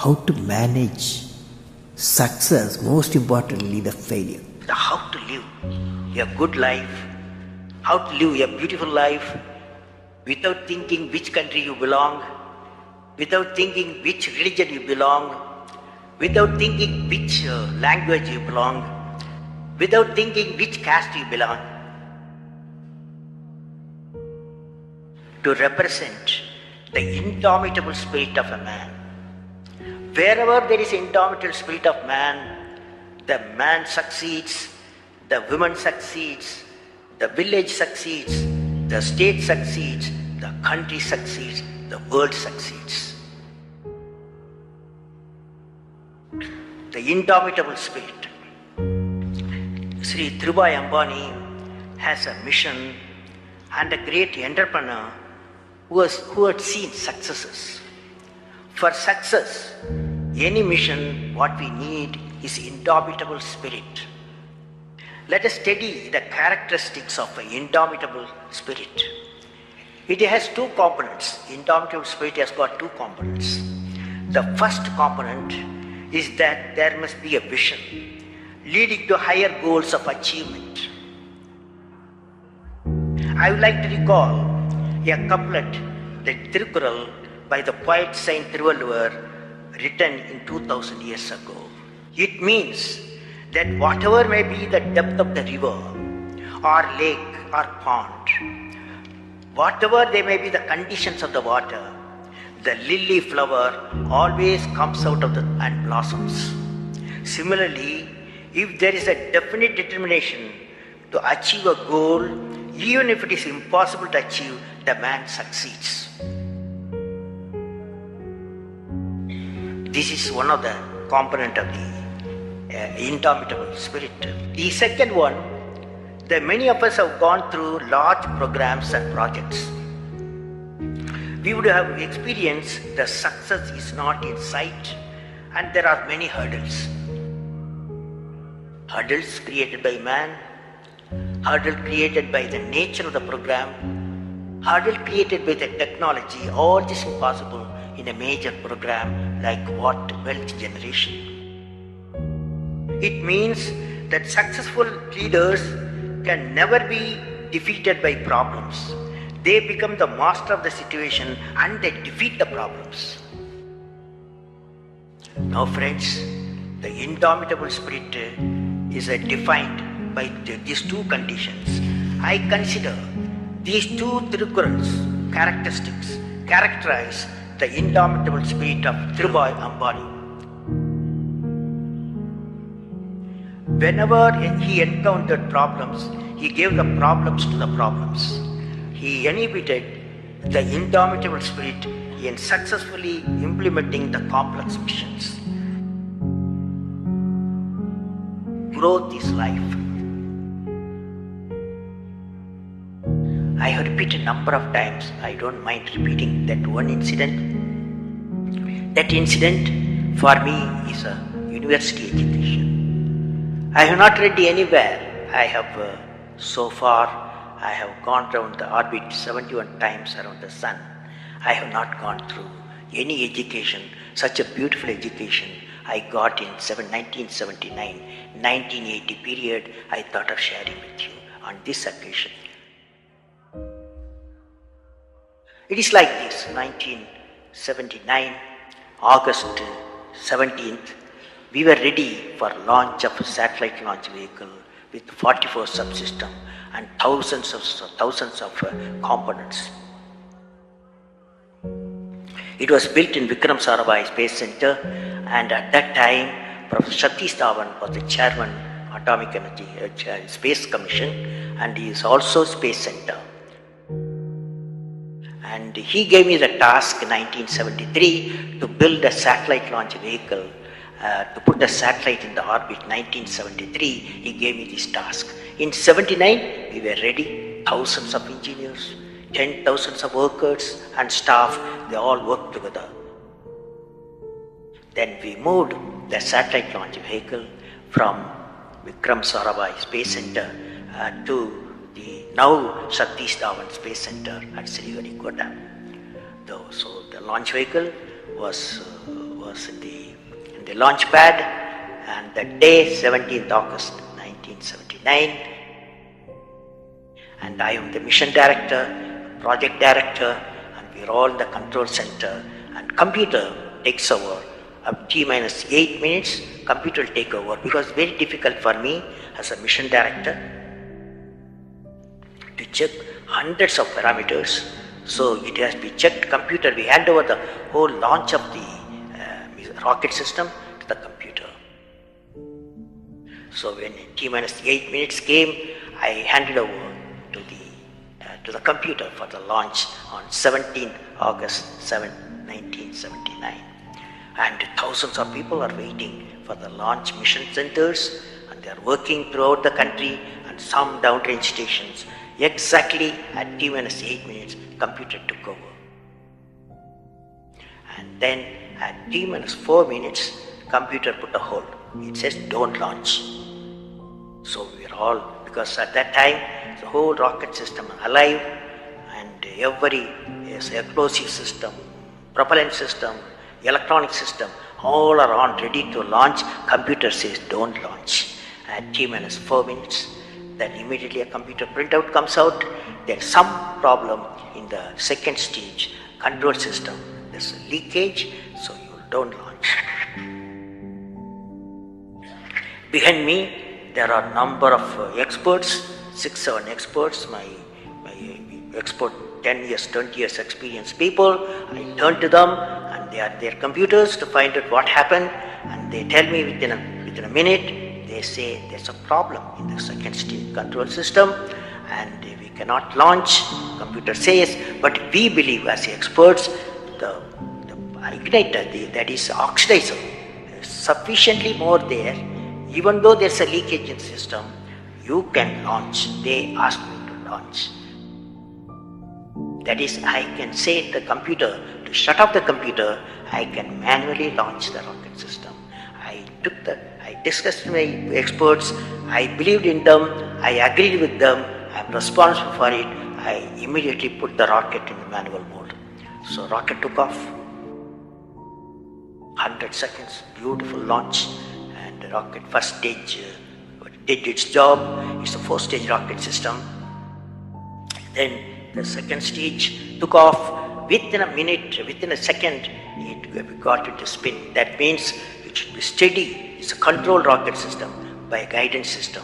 how to manage success, most importantly the failure. How to live a good life, how to live a beautiful life without thinking which country you belong, without thinking which religion you belong, without thinking which language you belong, without thinking which caste you belong. To represent the indomitable spirit of a man. Wherever there is indomitable spirit of man, the man succeeds, the woman succeeds, the village succeeds, the state succeeds, the country succeeds, the world succeeds. The indomitable spirit. Sri Dhirubhai Ambani has a mission and a great entrepreneur who had seen successes. For success, any mission, what we need is indomitable spirit. Let us study the characteristics of an indomitable spirit. It has two components. Indomitable spirit has got two components. The first component is that there must be a vision leading to higher goals of achievement. I would like to recall a couplet, the Tirukkural, by the poet Saint Thiruvalluvar, written in 2000 years ago. It means that whatever may be the depth of the river or lake or pond, whatever they may be the conditions of the water, the lily flower always comes out of and blossoms. Similarly, if there is a definite determination to achieve a goal, even if it is impossible to achieve, the man succeeds. This is one of the components of the indomitable spirit. The second one, that many of us have gone through large programs and projects. We would have experienced the success is not in sight and there are many hurdles. Hurdles created by man, hurdle created by the nature of the program, hurdle created by the technology, all this is possible in a major program like wealth generation. It means that successful leaders can never be defeated by problems. They become the master of the situation and they defeat the problems. Now friends, the indomitable spirit is defined by these two conditions. I consider these two Tirukkurals characteristics characterize the indomitable spirit of Dhirubhai Ambani. Whenever he encountered problems, he gave the problems to the problems. He inhibited the indomitable spirit in successfully implementing the complex missions. Growth is life. I have repeated a number of times, I don't mind repeating that one incident. That incident for me is a university education. I have not read anywhere. I have so far, I have gone around the orbit 71 times around the sun. I have not gone through any education, such a beautiful education I got in 1979, 1980 period. I thought of sharing with you on this occasion. It is like this, 1979, August 17th, we were ready for launch of a satellite launch vehicle with 44 subsystems and thousands of components. It was built in Vikram Sarabhai Space Center, and at that time, Professor Satish Dhawan was the chairman, Atomic Energy Space Commission, and he is also Space Center. And he gave me the task in 1973 to build a satellite launch vehicle, to put a satellite in the orbit. 1973, he gave me this task. In 79, we were ready, thousands of engineers, 10,000 of workers and staff, they all worked together. Then we moved the satellite launch vehicle from Vikram Sarabhai Space Center to the now Satish Dhawan Space Center at Sriharikota. So the launch vehicle was was in the launch pad, and the day 17th August 1979, and I am the mission director, project director, and we are all in the control center, and computer takes over. Up T-minus 8 minutes, computer will take over, because it's very difficult for me as a mission director to check hundreds of parameters. So it has to be checked. Computer, we hand over the whole launch of the rocket system to the computer. So when T-minus 8 minutes came, I handed over to the computer for the launch on 17th August 1979. And thousands of people are waiting for the launch mission centers, and they are working throughout the country and some downrange stations. Exactly at T-minus 8 minutes, computer took over. And then at T-minus 4 minutes, computer put a hold. It says don't launch. So we are all, because at that time the whole rocket system alive, and every explosive system, propellant system, electronic system, all are on ready to launch. Computer says don't launch. At T-minus 4 minutes, then immediately a computer printout comes out. There's some problem in the second stage control system. There's a leakage, so you don't launch. Behind me, there are a number of experts, 6-7 experts, my expert 10 years, 20 years experience people. I turn to them, and they are their computers to find out what happened, and they tell me within a minute, they say there's a problem in the second stage control system and we cannot launch. Computer says, but we believe as experts, the igniter, that is oxidizer, is sufficiently more there. Even though there's a leakage in the system, you can launch. They asked me to launch. That is, I can say to the computer to shut off the computer. I can manually launch the rocket system. I discussed with my experts. I believed in them. I agreed with them. I'm responsible for it. I immediately put the rocket in the manual mode. So rocket took off. 100 seconds, beautiful launch. And the rocket first stage did its job. It's a 4-stage rocket system. Then the second stage took off. Within a minute, within a second, it got into spin. That means it should be steady. It's a controlled rocket system by a guidance system.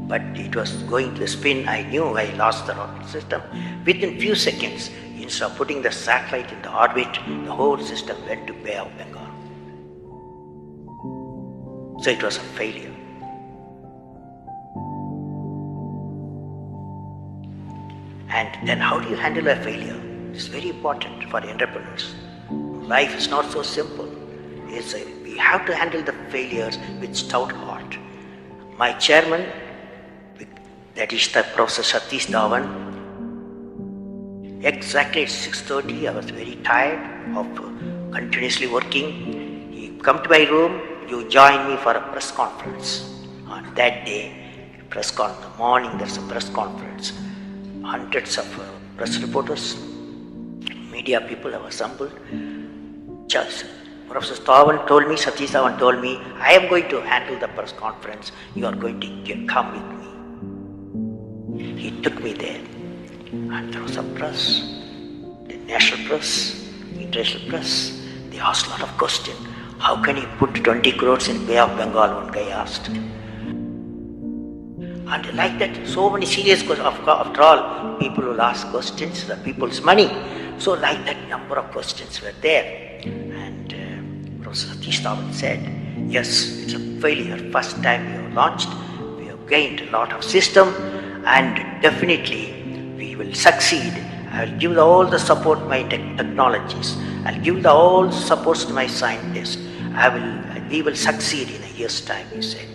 But it was going to spin. I knew I lost the rocket system. Within few seconds, instead of putting the satellite in the orbit, the whole system went to Bay of Bengal. So it was a failure. And then how do you handle a failure? It's very important for entrepreneurs. Life is not so simple. We have to handle the failures with stout heart. My chairman, that is the Professor Satish Dhawan, exactly at 6:30, I was very tired of continuously working. He come to my room, you join me for a press conference. On that day, in the morning, there's a press conference. Hundreds of press reporters, media people have assembled. Just Professor Satish Dhawan told me, I am going to handle the press conference. You are going to come with me. He took me there. And there was a press, the national press, international press. They asked a lot of questions. How can you put 20 crores in Bay of Bengal? One guy asked. And like that, so many serious questions. After all, people will ask questions, the people's money. So like that, number of questions were there. And Professor Satish Dhawan said, yes, it's a failure. First time we have launched, we have gained a lot of system, and definitely we will succeed. I will give all the support to my technologies. I'll give all the supports to my scientists. We will succeed in a year's time, he said.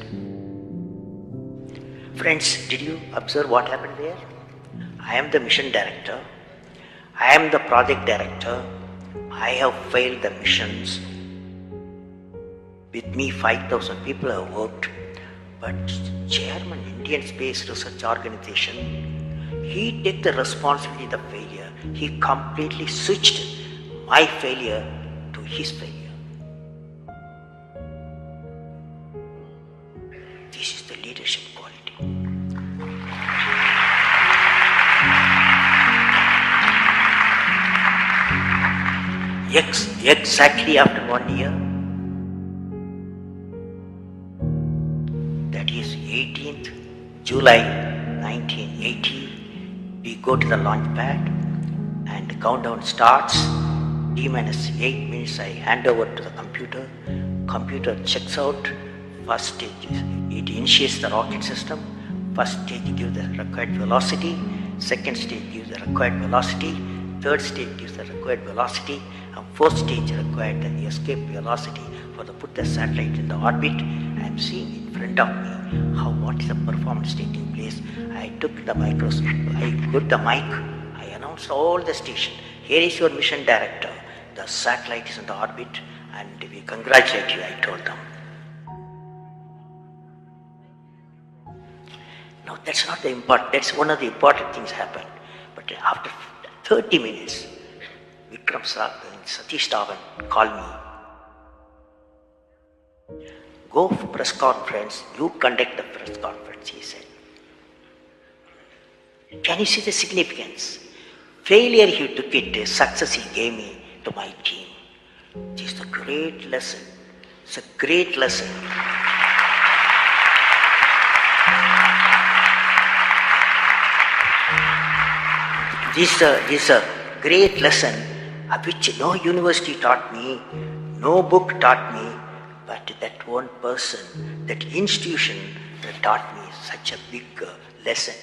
Friends, did you observe what happened there? I am the mission director. I am the project director. I have failed the missions. With me, 5,000 people have worked. But chairman, Indian Space Research Organization, he took the responsibility of the failure. He completely switched my failure to his failure. This is the leadership quality. Exactly after 1 year, that is 18th July 1980, we go to the launch pad and the countdown starts. T-8 minutes I hand over to the computer. Computer checks out. First stage, it initiates the rocket system. First stage gives the required velocity. Second stage gives the required velocity. Third stage gives the required velocity. And fourth stage required the escape velocity for the put the satellite in the orbit. I am seeing in front of me what is the performance taking place. I took the microscope, I put the mic, I announced all the station. Here is your mission director. The satellite is in the orbit and we congratulate you, I told them. Now that's not the important, that's one of the important things happened. But after 30 minutes, Vikram Satish Dhawan called me. Go for press conference, you conduct the press conference, he said. Can you see the significance? Failure he took it, success he gave me to my team. This is a great lesson. It's a great lesson. This is a great lesson which no university taught me, no book taught me, but that one person, that institution that taught me such a big lesson.